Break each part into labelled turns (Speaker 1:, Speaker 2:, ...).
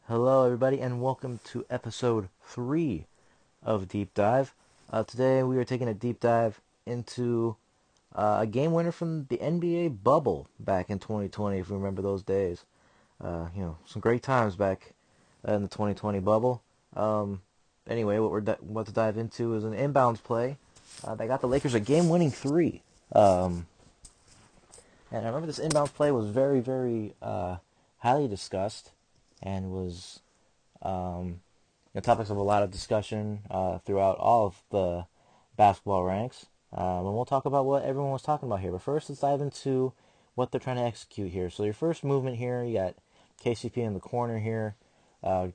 Speaker 1: Hello, everybody, and welcome to episode 3 of Deep Dive. Today, we are taking a deep dive into a game winner from the NBA bubble back in 2020, if you remember those days. Some great times back in the 2020 bubble. Um, anyway, what we're about to dive into is an inbounds play that got the Lakers a game-winning three. Um, and I remember this inbounds play was very, very highly discussed and was topics of a lot of discussion throughout all of the basketball ranks. And we'll talk about what everyone was talking about here. But first, let's dive into what they're trying to execute here. So your first movement here, you got KCP in the corner here,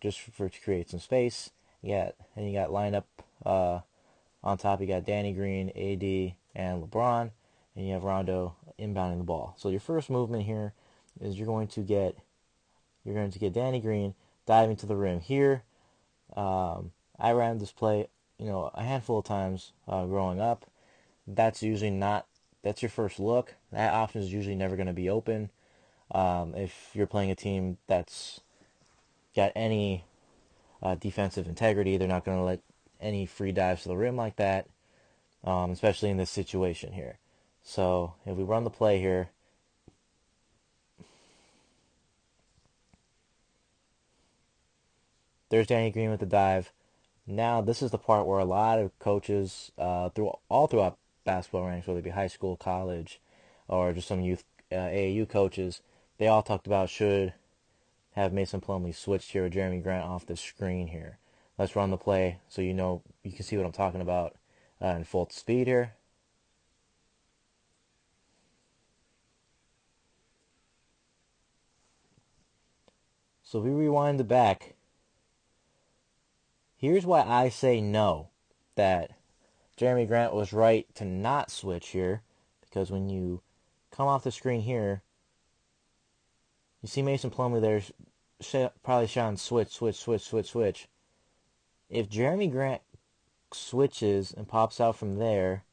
Speaker 1: just to create some space. You got lined up on top. You got Danny Green, AD, and LeBron, and you have Rondo inbounding the ball. So your first movement here is you're going to get Danny Green diving to the rim here. I ran this play, a handful of times growing up. That's usually not. That's your first look. That option is usually never going to be open. If you're playing a team that's got any defensive integrity, they're not going to let any free dives to the rim like that, especially in this situation here. So if we run the play here, there's Danny Green with the dive. Now this is the part where a lot of coaches, throughout basketball ranks, whether it be high school, college, or just some youth AAU coaches, they all talked about should have Mason Plumlee switched here with Jeremy Grant off the screen here. Let's run the play so you can see what I'm talking about in full speed here. So if we rewind the back, here's why I say no, that Jeremy Grant was right to not switch here, because when you come off the screen here, you see Mason Plumlee there probably shouting switch. If Jeremy Grant switches and pops out from there,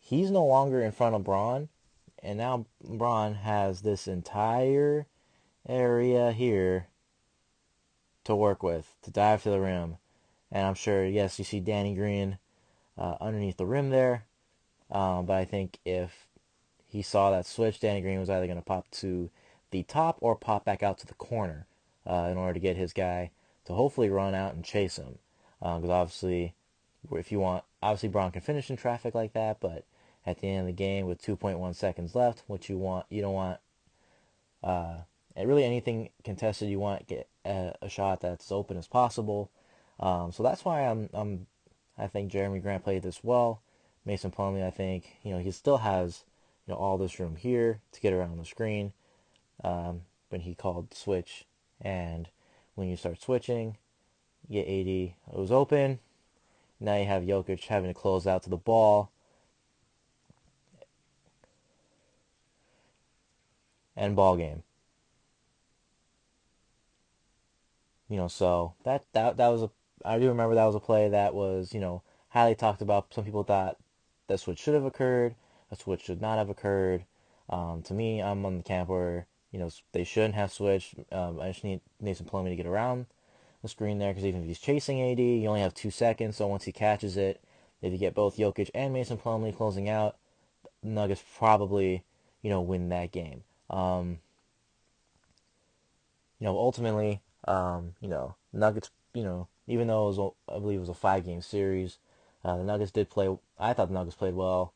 Speaker 1: he's no longer in front of Braun, and now Braun has this entire area here to work with, to dive to the rim. And I'm sure, yes, you see Danny Green underneath the rim there, but I think if he saw that switch, Danny Green was either going to pop to the top or pop back out to the corner in order to get his guy to hopefully run out and chase him. Because obviously, if you want, obviously Braun can finish in traffic like that, but at the end of the game with 2.1 seconds left, you don't want, really anything contested. You want to get a shot that's open as possible. So that's why I think Jeremy Grant played this well. Mason Plumlee, I think, he still has, all this room here to get around the screen. When he called the switch, and when you start switching, you get AD. It was open. Now you have Jokic having to close out to the ball. And ball game. So that was I do remember that was a play that was, highly talked about. Some people thought that switch should have occurred, a switch should not have occurred. To me, I'm on the camp where, they shouldn't have switched. I just need Mason Plumlee to get around the screen there, because even if he's chasing AD, you only have 2 seconds. So once he catches it, if you get both Jokic and Mason Plumlee closing out, Nuggets probably, win that game. Ultimately, Nuggets, even though I believe it was a 5-game series, the Nuggets did play. I thought the Nuggets played well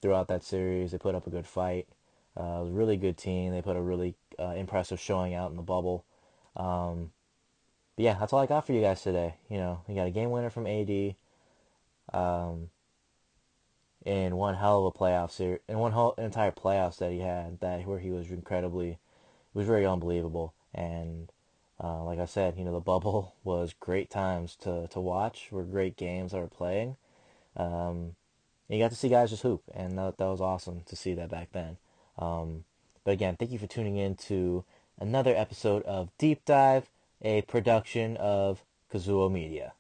Speaker 1: throughout that series. They put up a good fight. It was a really good team. They put a really impressive showing out in the bubble. But yeah, that's all I got for you guys today. We got a game winner from AD in one hell of a playoff series, in one whole entire playoffs that he had, where he was it was very unbelievable. And like I said, the bubble was great times to watch. Were great games that were playing. And you got to see guys just hoop, and that was awesome to see that back then. But again, thank you for tuning in to another episode of Deep Dive, a production of Kazuo Media.